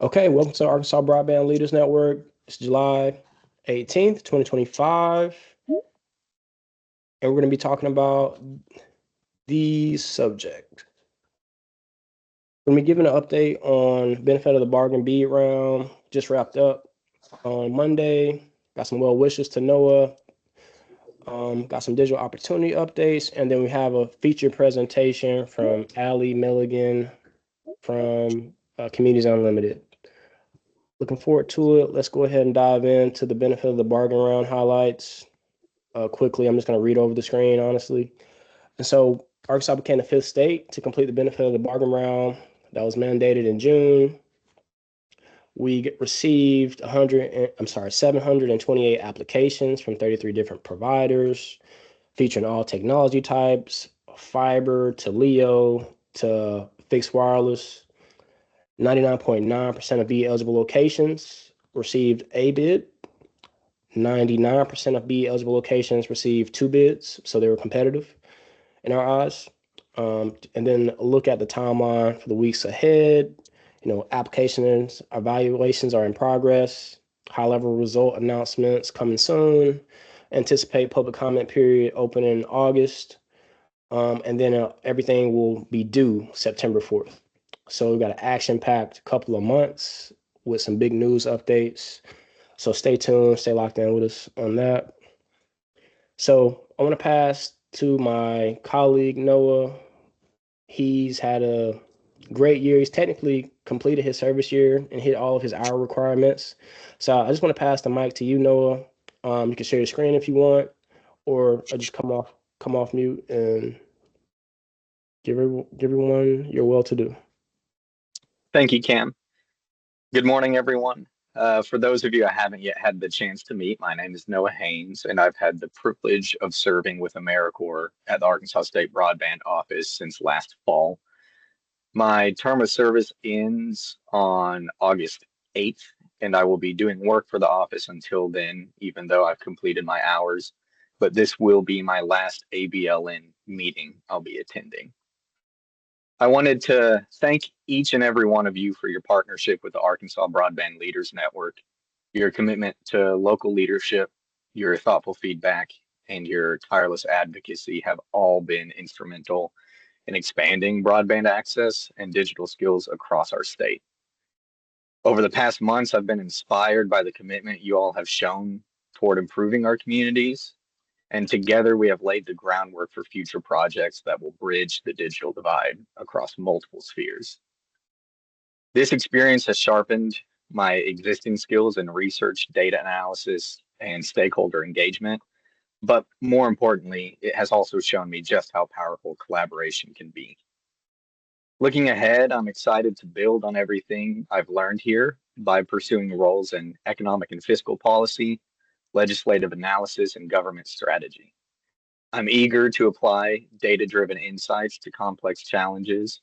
Okay, welcome to the Arkansas Broadband Leaders Network. It's July 18th, 2025, and we're going to be talking about the subject. We're going to be giving an update on benefit of the bargain bead round. Just wrapped up on Monday. Got some well wishes to Noah. Got some digital opportunity updates, and then we have a featured presentation from Allie Milligan from Communities Unlimited. Looking forward to it. Let's go ahead and dive into the benefit of the bargain round highlights. Quickly, I'm just going to read over the screen, honestly. And so Arkansas became the fifth state to complete the benefit of the bargain round that was mandated in June. We received 728 applications from 33 different providers, featuring all technology types, fiber to LEO to fixed wireless. 99.9% of B eligible locations received a bid. 99% of B eligible locations received two bids, so they were competitive in our eyes. And then look at the timeline for the weeks ahead. Applications, evaluations are in progress. High-level result announcements coming soon. Anticipate public comment period open in August. And then everything will be due September 4th. So we've got an action-packed couple of months with some big news updates. So stay tuned, stay locked in with us on that. So I want to pass to my colleague, Noah. He's had a great year. He's technically completed his service year and hit all of his hour requirements. So I just want to pass the mic to you, Noah. You can share your screen if you want, or just come off mute and give everyone your well to do. Thank you, Cam. Good morning, everyone. For those of you I haven't yet had the chance to meet, my name is Noah Haynes, and I've had the privilege of serving with AmeriCorps at the Arkansas State Broadband Office since last fall. My term of service ends on August 8th, and I will be doing work for the office until then, even though I've completed my hours. But this will be my last ABLN meeting I'll be attending. I wanted to thank each and every one of you for your partnership with the Arkansas Broadband Leaders Network, your commitment to local leadership, your thoughtful feedback, and your tireless advocacy have all been instrumental in expanding broadband access and digital skills across our state. Over the past months, I've been inspired by the commitment you all have shown toward improving our communities, and together we have laid the groundwork for future projects that will bridge the digital divide across multiple spheres. This experience has sharpened my existing skills in research, data analysis, and stakeholder engagement. But more importantly, it has also shown me just how powerful collaboration can be. Looking ahead, I'm excited to build on everything I've learned here by pursuing roles in economic and fiscal policy, legislative analysis, and government strategy. I'm eager to apply data-driven insights to complex challenges,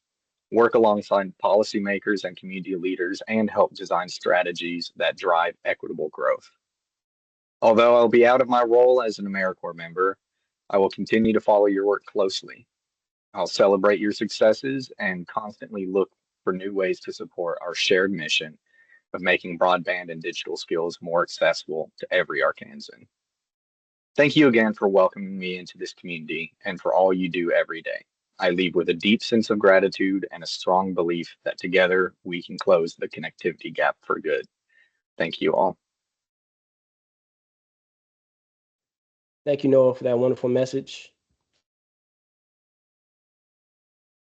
work alongside policymakers and community leaders, and help design strategies that drive equitable growth. Although I'll be out of my role as an AmeriCorps member, I will continue to follow your work closely. I'll celebrate your successes and constantly look for new ways to support our shared mission of making broadband and digital skills more accessible to every Arkansan. Thank you again for welcoming me into this community and for all you do every day. I leave with a deep sense of gratitude and a strong belief that together we can close the connectivity gap for good. Thank you all. Thank you, Noah, for that wonderful message.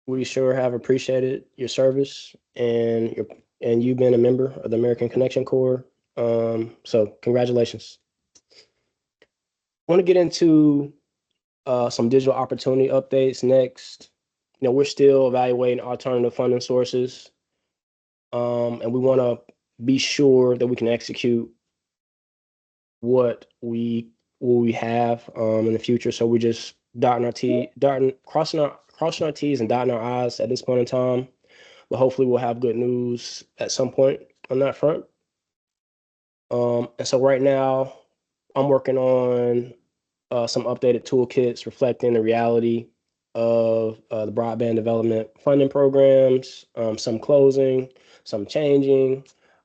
We sure have appreciated your service and you being a member of the American Connection Corps. So congratulations. I want to get into some digital opportunity updates next. We're still evaluating alternative funding sources, and we want to be sure that we can execute what we have in the future. So we're just crossing our T's and dotting our I's at this point in time. But hopefully we'll have good news at some point on that front. And so right now I'm working on some updated toolkits reflecting the reality of the broadband development funding programs, some closing, some changing,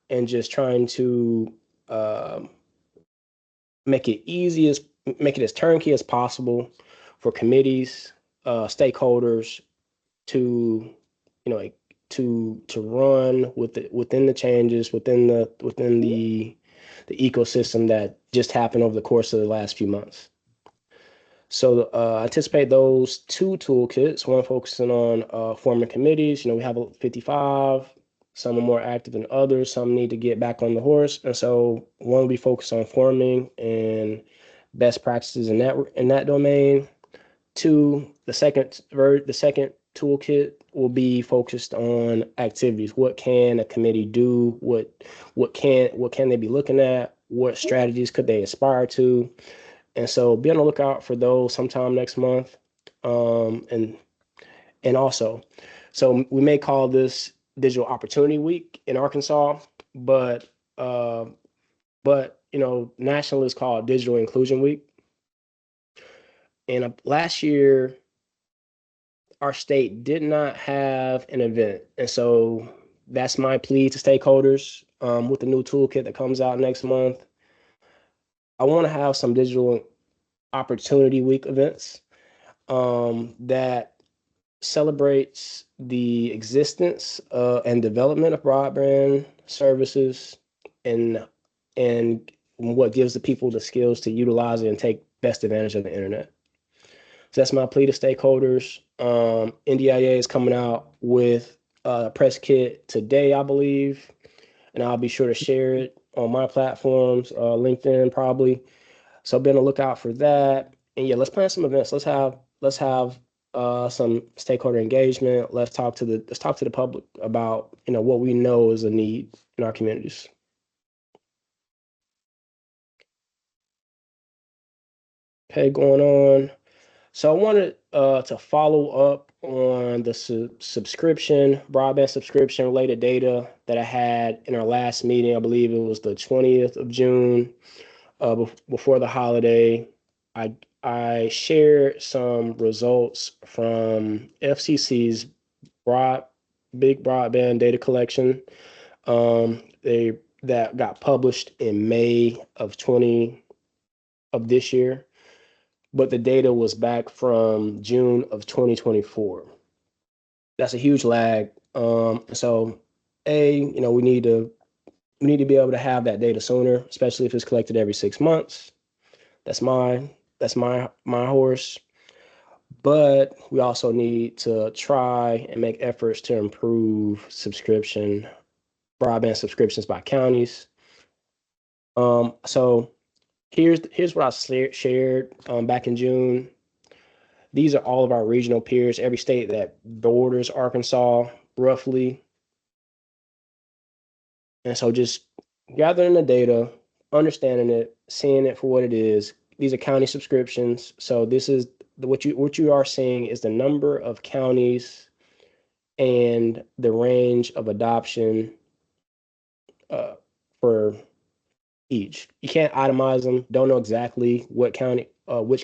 and just trying to um make it easy as make it as turnkey as possible for committees, stakeholders to, like, to run within the changes within the ecosystem that just happened over the course of the last few months. So anticipate those two toolkits, one focusing on forming committees. We have 55. Some are more active than others. Some need to get back on the horse. And so one will be focused on forming and best practices in that domain. Two, the second toolkit will be focused on activities. What can a committee do? What can they be looking at? What strategies could they aspire to? And so be on the lookout for those sometime next month. And also, so we may call this Digital Opportunity Week in Arkansas, but uh, nationally it's called Digital Inclusion Week. And last year, our state did not have an event, and so that's my plea to stakeholders with the new toolkit that comes out next month. I want to have some Digital Opportunity Week events that celebrates the existence and development of broadband services, and and what gives the people the skills to utilize it and take best advantage of the internet. So that's my plea to stakeholders. NDIA is coming out with a press kit today, I believe, and I'll be sure to share it on my platforms, LinkedIn probably. So be on the lookout for that. And yeah, let's plan some events. Let's have some stakeholder engagement. Let's talk to the public about what we know is a need in our communities. Okay, going on. So I wanted to follow up on the broadband subscription related data that I had in our last meeting. I believe it was the 20th of June, before the holiday. I I shared some results from FCC's broad big broadband data collection. They that got published in May of this year, but the data was back from June of 2024. That's a huge lag. So, we need to be able to have that data sooner, especially if it's collected every 6 months. That's my horse. But we also need to try and make efforts to improve broadband subscriptions by counties. So here's what I shared back in June. These are all of our regional peers, every state that borders Arkansas, roughly. And so just gathering the data, understanding it, seeing it for what it is. These are county subscriptions. So this is what you are seeing is the number of counties and the range of adoption uh, for each. You can't itemize them. Don't know exactly which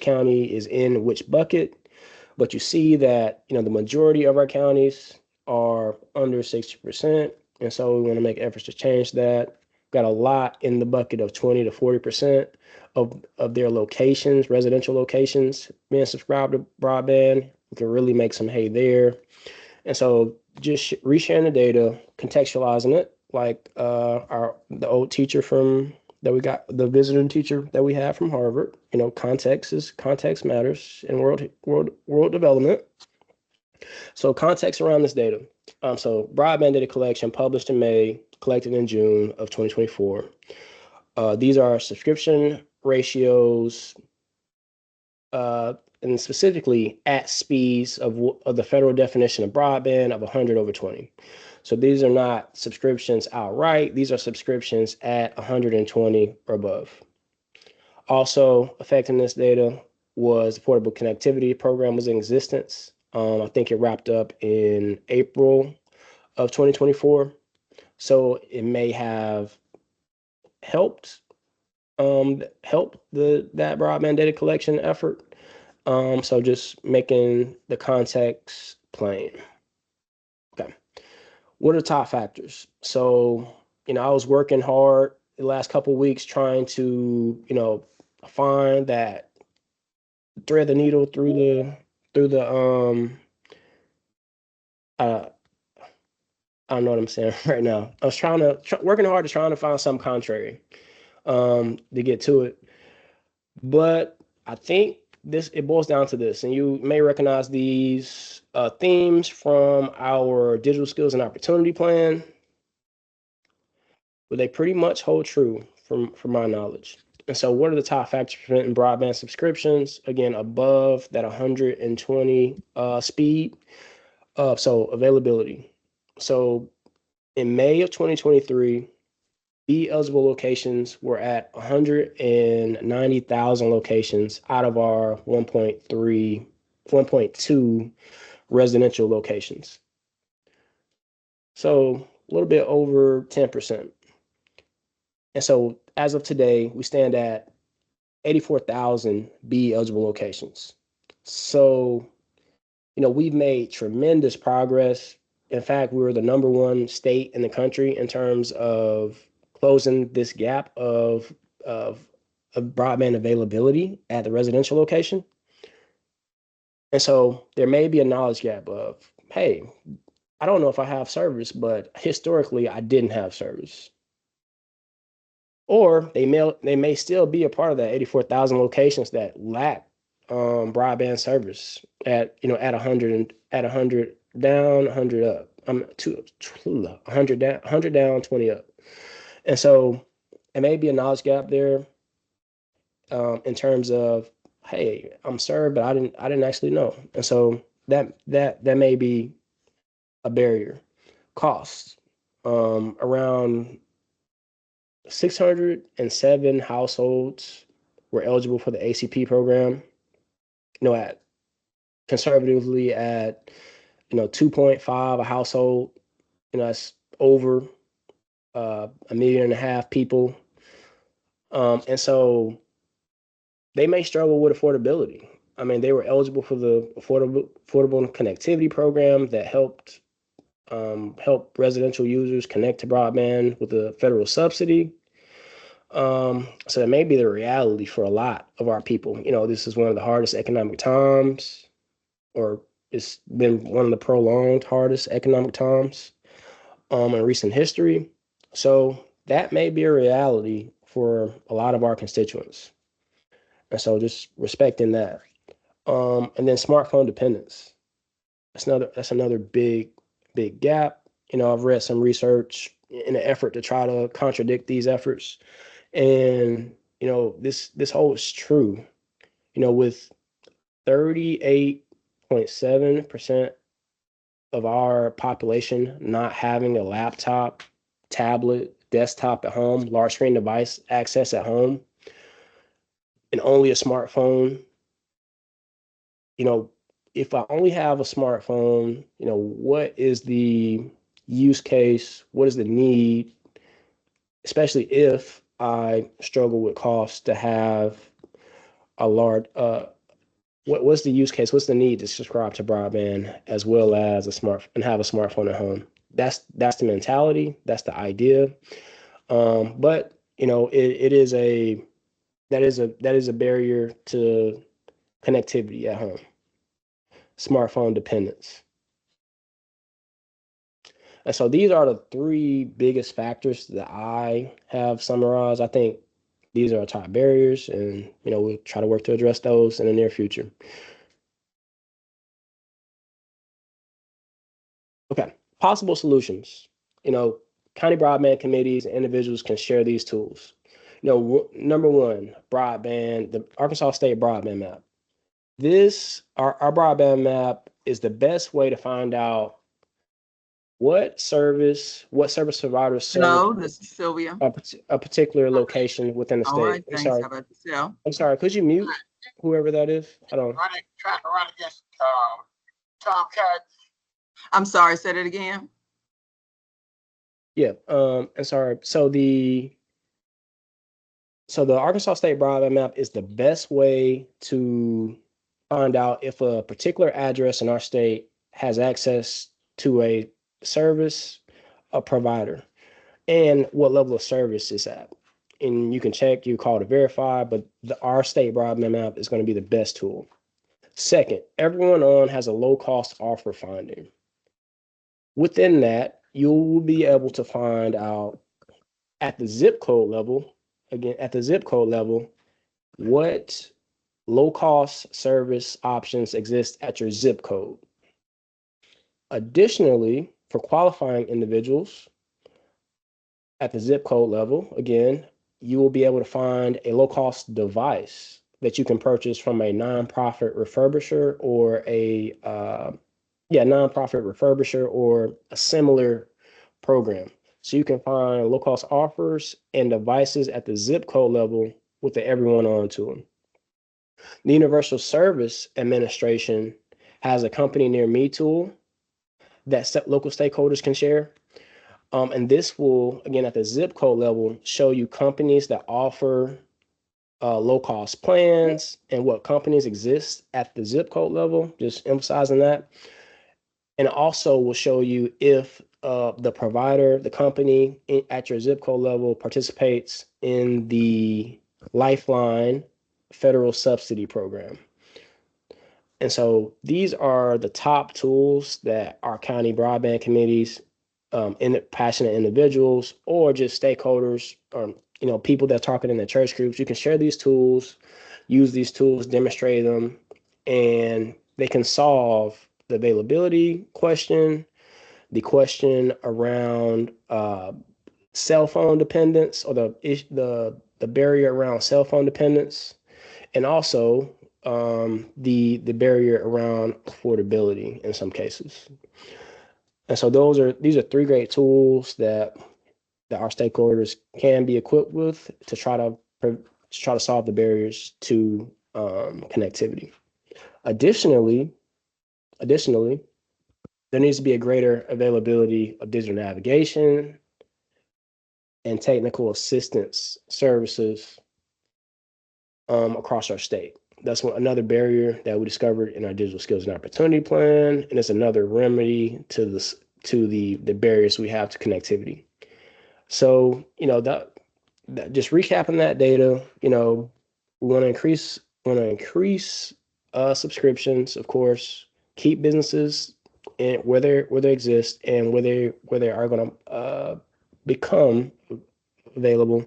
county is in which bucket, but you see that the majority of our counties are under 60%, and so we want to make efforts to change that. Got a lot in the bucket of 20 to 40% of their locations, residential locations, being subscribed to broadband. We can really make some hay there. And so just resharing the data, contextualizing it, like the old teacher from that we got, the visiting teacher that we have from Harvard. Context matters in world development. So context around this data. So broadband data collection published in May, collected in June of 2024. These are subscription ratios, and specifically at speeds of the federal definition of broadband of 100 over 20. So these are not subscriptions outright. These are subscriptions at 120 or above. Also affecting this data was the Portable Connectivity Program was in existence. I think it wrapped up in April of 2024. So it may have helped that broadband data collection effort. So just making the context plain. Okay. What are the top factors? So, I was working hard the last couple of weeks trying to, find that thread the needle through the uh I don't know what I'm saying right now. I was working hard to trying to find something contrary to get to it. But I think it boils down to this, and you may recognize these themes from our digital skills and opportunity plan, but they pretty much hold true from my knowledge. And so, what are the top factors preventing broadband subscriptions? Again, above that 120 speed. So availability. So in May of 2023, B eligible locations were at 190,000 locations out of our 1.2 residential locations. So a little bit over 10%. And so as of today, we stand at 84,000 B eligible locations. So, we've made tremendous progress. In fact, we were the number one state in the country in terms of closing this gap of, of broadband availability at the residential location. And so there may be a knowledge gap of, hey, I don't know if I have service, but historically I didn't have service. Or they may still be a part of that 84,000 locations that lack broadband service at 100 down, 100 up. I'm 100 down, 100 down, 20 up. And so it may be a knowledge gap there in terms of, hey, I'm served, but I didn't actually know. And so that may be a barrier. Costs. Around 607 households were eligible for the ACP program. At conservatively at 2.5 a household. That's over 1.5 million people. And so they may struggle with affordability. I mean, they were eligible for the affordable connectivity program that help residential users connect to broadband with a federal subsidy. So that may be the reality for a lot of our people. This is one of the hardest economic times, or it's been one of the prolonged hardest economic times in recent history. So that may be a reality for a lot of our constituents. And so just respecting that. And then smartphone dependence. That's another big gap. I've read some research in an effort to try to contradict these efforts. And this holds true. With 38.7% of our population not having a laptop, tablet, desktop at home, large screen device access at home, and only a smartphone. you know, if I only have a smartphone, what is the use case? What is the need? Especially if I struggle with costs to have a large, what's the use case? What's the need to subscribe to broadband as well as and have a smartphone at home? That's the mentality. That's the idea. But it is a barrier to connectivity at home. Smartphone dependence. And so these are the three biggest factors that I have summarized. I think these are our top barriers, and we'll try to work to address those in the near future. Okay, possible solutions. County broadband committees and individuals can share these tools. Number one, broadband, the Arkansas State Broadband Map. Our broadband map is the best way to find out what service providers serve Hello, this is Sylvia. a particular location within the All state. right, thanks. How about yourself? I'm sorry. Could you mute whoever that is? I don't. Trying to run against Tomcat. I'm sorry, say that again. Yeah. I'm sorry. So the Arkansas State Broadband Map is the best way to find out if a particular address in our state has access to a service, a provider, and what level of service is at. And you can check, you call to verify, but our state broadband map is going to be the best tool. Second, everyone on has a low cost offer finding. Within that, you will be able to find out at the zip code level, again, at the zip code level, what low cost service options exist at your zip code. Additionally, for qualifying individuals at the zip code level, again, you will be able to find a low cost device that you can purchase from a nonprofit refurbisher or nonprofit refurbisher or a similar program. So you can find low cost offers and devices at the zip code level with the everyone on to them. The Universal Service Administration has a company near me tool that local stakeholders can share. And this will, again, at the zip code level, show you companies that offer low cost plans and what companies exist at the zip code level, just emphasizing that. And also will show you if the provider, the company at your zip code level participates in the Lifeline federal subsidy program. And so these are the top tools that our county broadband committees, passionate individuals, or just stakeholders, or people that are talking in the church groups. You can share these tools, use these tools, demonstrate them, and they can solve the availability question, the question around cell phone dependence, or the barrier around cell phone dependence, and also the barrier around affordability in some cases. And so these are three great tools that our stakeholders can be equipped with to try to solve the barriers to connectivity. Additionally, there needs to be a greater availability of digital navigation and technical assistance services across our state. That's another barrier that we discovered in our digital skills and opportunity plan, and it's another remedy to the barriers we have to connectivity. So that just recapping that data, we want to increase subscriptions, of course, keep businesses and where they exist and where they are going to become available,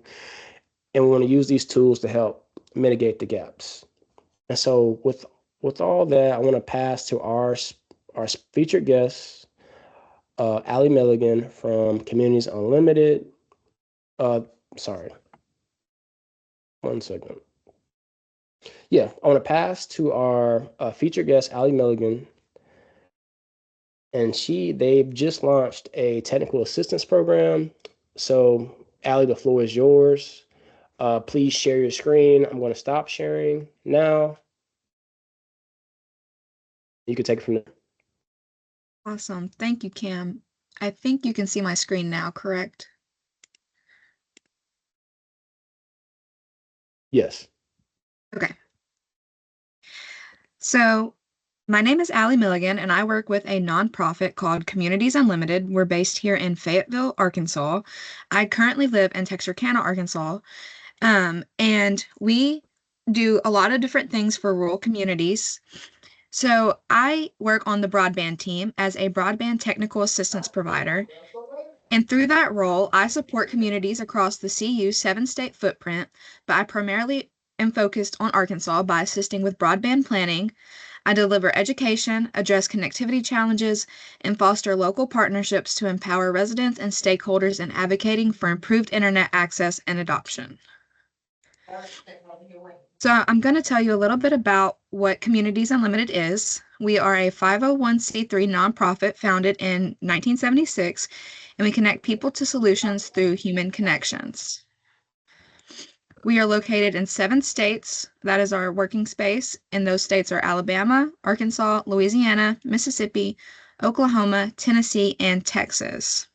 and we want to use these tools to help mitigate the gaps. And so with all that, I want to pass to our featured guest, Allie Milligan from Communities Unlimited. Sorry, one second. Yeah, I want to pass to our featured guest, Allie Milligan. And they've just launched a technical assistance program. So, Allie, the floor is yours. Please share your screen. I'm going to stop sharing now. You can take it from there. Awesome. Thank you, Cam. I think you can see my screen now, correct? Yes. Okay. So my name is Allie Milligan, and I work with a nonprofit called Communities Unlimited. We're based here in Fayetteville, Arkansas. I currently live in Texarkana, Arkansas. And we do a lot of different things for rural communities. So I work on the broadband team as a broadband technical assistance provider. And through that role, I support communities across the CU 7-state footprint, but I primarily am focused on Arkansas by assisting with broadband planning. I deliver education, address connectivity challenges, and foster local partnerships to empower residents and stakeholders in advocating for improved internet access and adoption. So I'm going to tell you a little bit about what Communities Unlimited is. We are a 501c3 nonprofit founded in 1976, and we connect people to solutions through human connections. We are located in 7 states. That is our working space, and those states are Alabama, Arkansas, Louisiana, Mississippi, Oklahoma, Tennessee, and Texas.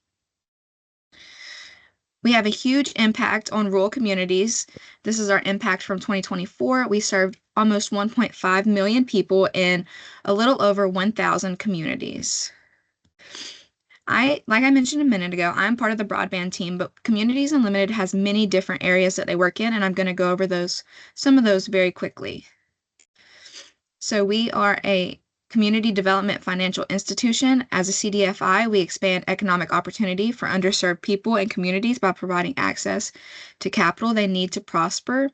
We have a huge impact on rural communities. This is our impact from 2024. We served almost 1.5 million people in a little over 1,000 communities. Like I mentioned a minute ago, I'm part of the broadband team, but Communities Unlimited has many different areas that they work in, and I'm going to go over some of those very quickly. So we are a community development financial institution. As a CDFI, we expand economic opportunity for underserved people and communities by providing access to capital they need to prosper.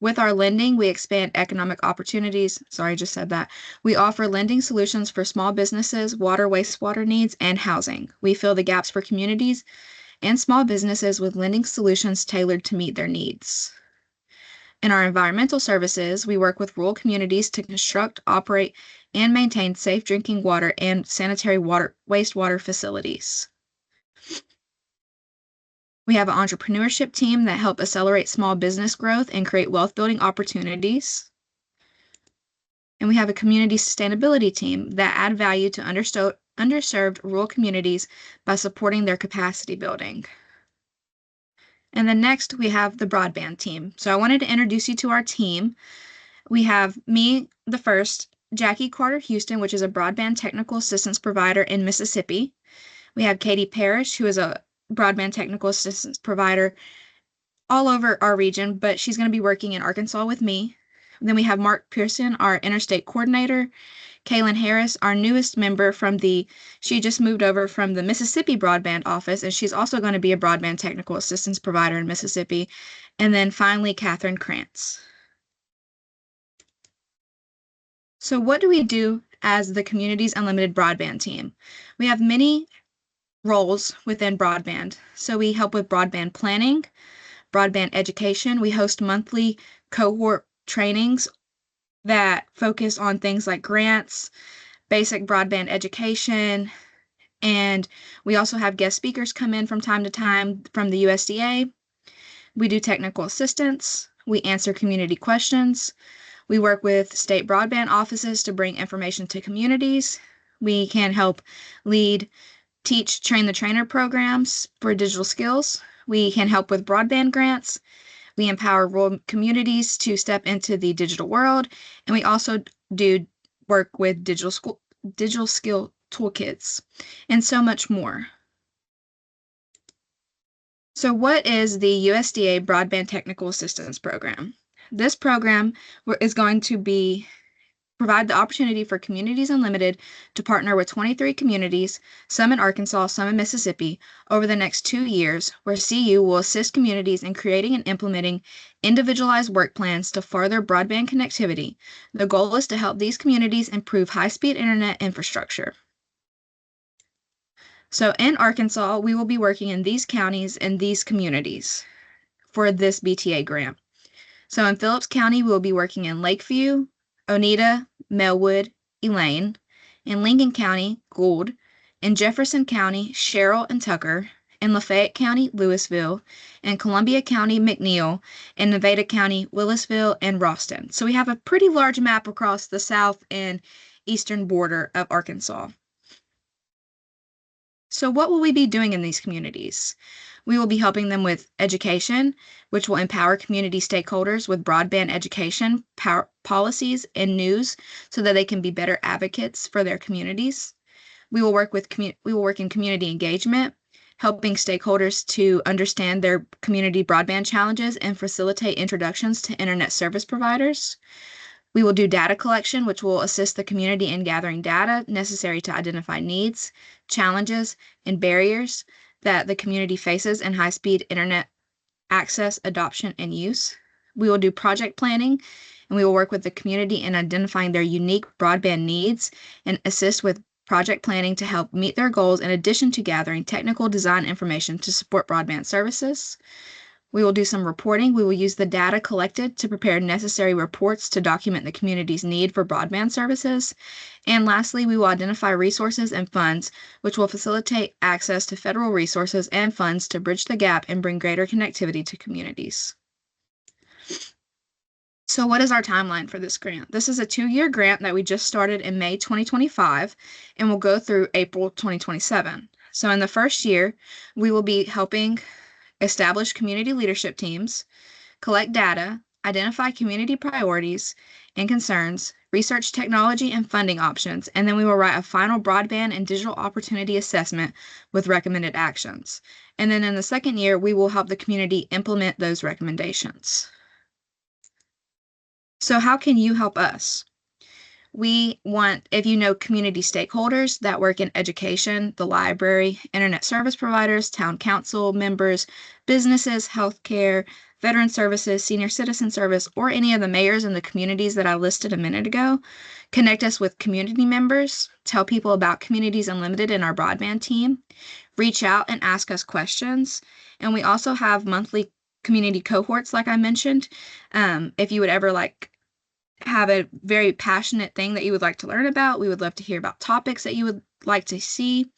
With our lending, we expand economic opportunities. Sorry, I just said that. We offer lending solutions for small businesses, water, wastewater needs, and housing. We fill the gaps for communities and small businesses with lending solutions tailored to meet their needs. In our environmental services, we work with rural communities to construct, operate, and maintain safe drinking water and sanitary wastewater facilities. We have an entrepreneurship team that help accelerate small business growth and create wealth-building opportunities. And we have a community sustainability team that add value to underserved rural communities by supporting their capacity building. And then next, we have the broadband team. So I wanted to introduce you to our team. We have me, the first, Jackie Carter Houston, which is a broadband technical assistance provider in Mississippi. We have Katie Parrish, who is a broadband technical assistance provider all over our region, but she's going to be working in Arkansas with me. Then we have Mark Pearson, our interstate coordinator. Kaylin Harris, our newest member she just moved over from the Mississippi broadband office, and she's also going to be a broadband technical assistance provider in Mississippi. And then finally, Catherine Krantz. So what do we do as the Communities Unlimited broadband team? We have many roles within broadband. So we help with broadband planning, broadband education. We host monthly cohort trainings that focus on things like grants, basic broadband education, and we also have guest speakers come in from time to time from the USDA. We do technical assistance. We answer community questions. We work with state broadband offices to bring information to communities. We can help lead, teach, train the trainer programs for digital skills. We can help with broadband grants. We empower rural communities to step into the digital world, and we also do work with digital skill toolkits, and so much more. So what is the USDA Broadband Technical Assistance Program? This program is going to provide the opportunity for Communities Unlimited to partner with 23 communities, some in Arkansas, some in Mississippi, over the next 2 years, where CU will assist communities in creating and implementing individualized work plans to further broadband connectivity. The goal is to help these communities improve high-speed internet infrastructure. So in Arkansas, we will be working in these counties and these communities for this BTA grant. So in Phillips County, we will be working in Lakeview, Oneida, Melwood, Elaine. In Lincoln County, Gould. In Jefferson County, Sherrill and Tucker. In Lafayette County, Louisville. In Columbia County, McNeil. In Nevada County, Willisville and Ralston. So we have a pretty large map across the south and eastern border of Arkansas. So what will we be doing in these communities? We will be helping them with education, which will empower community stakeholders with broadband education, policies, and news so that they can be better advocates for their communities. We will work in community engagement, helping stakeholders to understand their community broadband challenges and facilitate introductions to internet service providers. We will do data collection, which will assist the community in gathering data necessary to identify needs, challenges, and barriers that the community faces in high-speed internet access, adoption, and use. We will do project planning, and we will work with the community in identifying their unique broadband needs and assist with project planning to help meet their goals in addition to gathering technical design information to support broadband services. We will do some reporting. We will use the data collected to prepare necessary reports to document the community's need for broadband services. And lastly, we will identify resources and funds, which will facilitate access to federal resources and funds to bridge the gap and bring greater connectivity to communities. So what is our timeline for this grant? This is a 2-year grant that we just started in May 2025 and will go through April 2027. So in the first year, we will be helping establish community leadership teams, collect data, identify community priorities and concerns, research technology and funding options, and then we will write a final broadband and digital opportunity assessment with recommended actions. And then in the second year, we will help the community implement those recommendations. So how can you help us? We want, if you know community stakeholders that work in education, the library, internet service providers, town council members, businesses, healthcare, veteran services, senior citizen service, or any of the mayors in the communities that I listed a minute ago, connect us with community members, tell people about Communities Unlimited in our broadband team, reach out and ask us questions. And we also have monthly community cohorts, like I mentioned. If you would ever have a very passionate thing that you would like to learn about, we would love to hear about topics that you would like to see.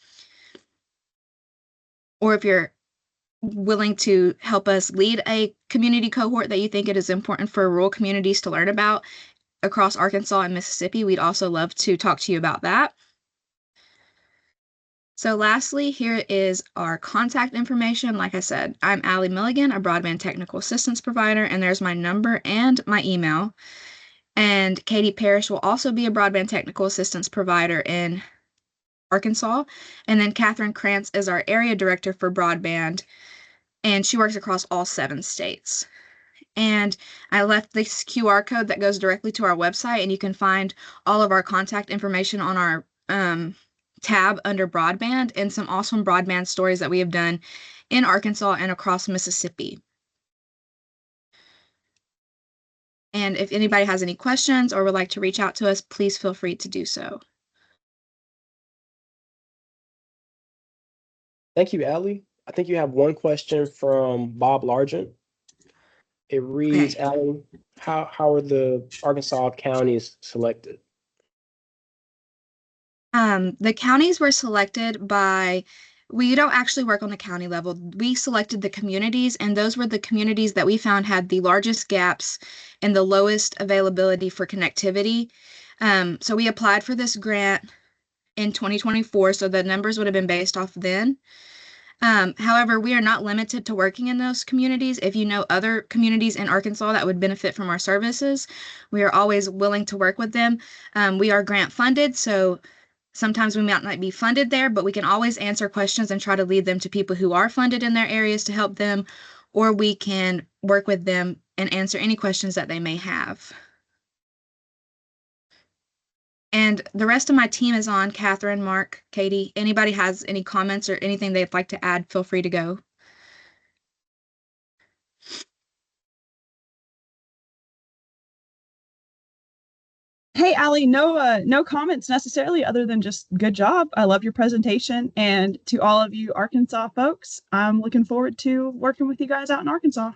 Or if you're willing to help us lead a community cohort that you think it is important for rural communities to learn about across Arkansas and Mississippi, we'd also love to talk to you about that. So lastly, here is our contact information. Like I said, I'm Allie Milligan, a broadband technical assistance provider, and there's my number and my email. And Katie Parrish will also be a broadband technical assistance provider in Arkansas. And then Catherine Krantz is our area director for broadband, and she works across all 7 states. And I left this QR code that goes directly to our website, and you can find all of our contact information on our tab under broadband and some awesome broadband stories that we have done in Arkansas and across Mississippi. And if anybody has any questions or would like to reach out to us, please feel free to do so. Thank you, Allie. I think you have one question from Bob Largent. It reads, Okay. Allie, how are the Arkansas counties selected? The counties were selected by, we don't actually work on the county level. We selected the communities, and those were the communities that we found had the largest gaps and the lowest availability for connectivity. So we applied for this grant in 2024, so the numbers would have been based off then. However, we are not limited to working in those communities. If you know other communities in Arkansas that would benefit from our services, we are always willing to work with them. We are grant funded, so sometimes we might not be funded there, but we can always answer questions and try to lead them to people who are funded in their areas to help them, or we can work with them and answer any questions that they may have. And the rest of my team is on. Catherine, Mark, Katie. Anybody has any comments or anything they'd like to add, feel free to go. Hey, Allie, no comments necessarily other than just good job. I love your presentation. And to all of you Arkansas folks, I'm looking forward to working with you guys out in Arkansas.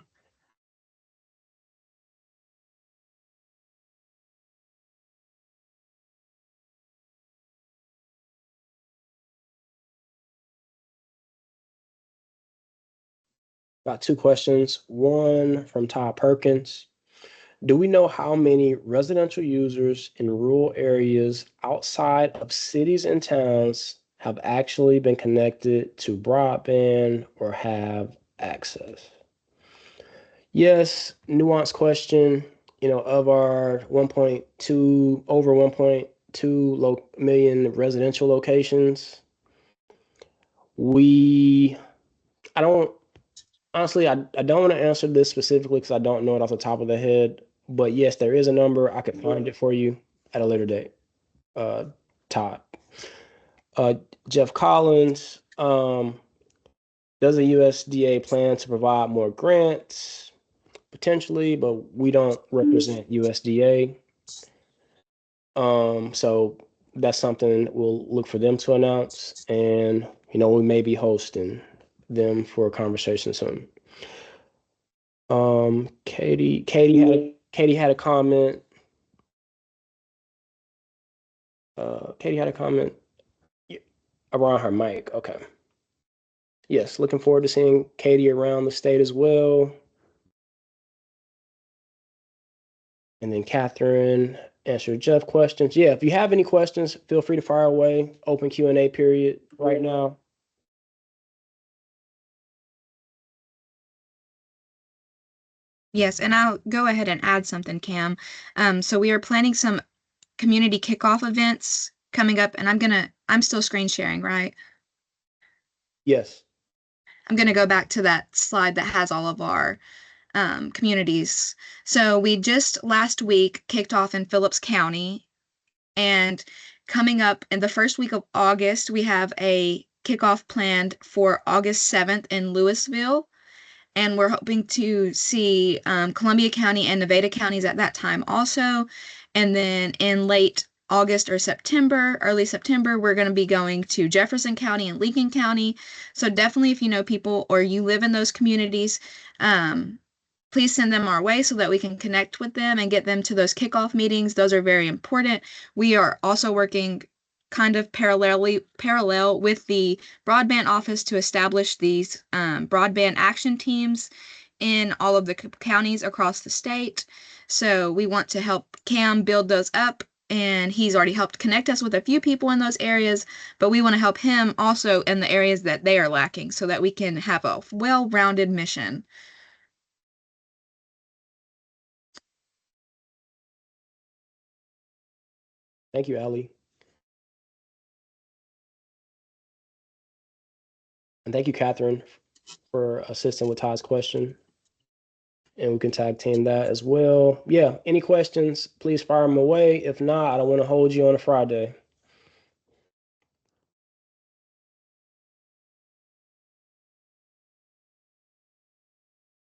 Got 2 questions. One from Todd Perkins. Do we know how many residential users in rural areas outside of cities and towns have actually been connected to broadband or have access? Yes, nuanced question. Of our 1.2, over 1.2 million residential locations, I don't, honestly, I don't want to answer this specifically because I don't know it off the top of the head. But yes, there is a number. I could find it for you at a later date. Todd. Jeff Collins, does the USDA plan to provide more grants? Potentially, but we don't represent USDA. So that's something we'll look for them to announce, and we may be hosting them for a conversation soon. Katie had a comment. Katie had a comment around her mic. Okay. Yes, looking forward to seeing Katie around the state as well. And then Catherine answered Jeff questions. Yeah, if you have any questions, feel free to fire away. Open Q&A period right now. Yes, and I'll go ahead and add something, Cam. So we are planning some community kickoff events coming up, and I'm still screen sharing, right? Yes. I'm gonna go back to that slide that has all of our communities. So we just last week kicked off in Phillips County, and coming up in the first week of August, we have a kickoff planned for August 7th in Louisville. And we're hoping to see Columbia County and Nevada counties at that time also. And then in late August or September, early September, we're going to be going to Jefferson County and Lincoln County. So definitely, if you know people or you live in those communities, please send them our way so that we can connect with them and get them to those kickoff meetings. Those are very important. We are also working kind of parallel with the broadband office to establish these broadband action teams in all of the counties across the state. So we want to help Cam build those up, and he's already helped connect us with a few people in those areas, but we want to help him also in the areas that they are lacking so that we can have a well-rounded mission. Thank you, Allie. And thank you, Catherine, for assisting with Todd's question. And we can tag team that as well. Yeah, any questions, please fire them away. If not, I don't want to hold you on a Friday.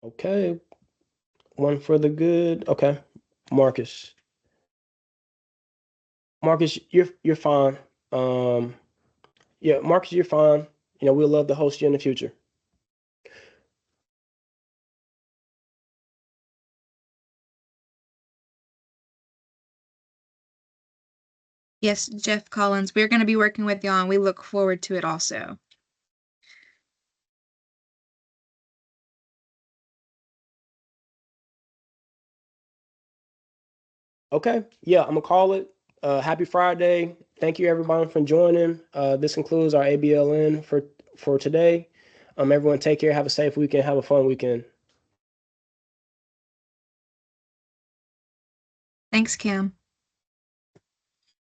Okay, one for the good. Okay, Marcus. Marcus, you're fine. Yeah, Marcus, you're fine. We'll love to host you in the future. Yes, Jeff Collins, we're going to be working with you on. We look forward to it also. Okay, yeah, I'm gonna call it. Happy Friday. Thank you everybody for joining. This concludes our ABLN for today. Everyone take care, have a safe weekend, have a fun weekend. Thanks, Cam.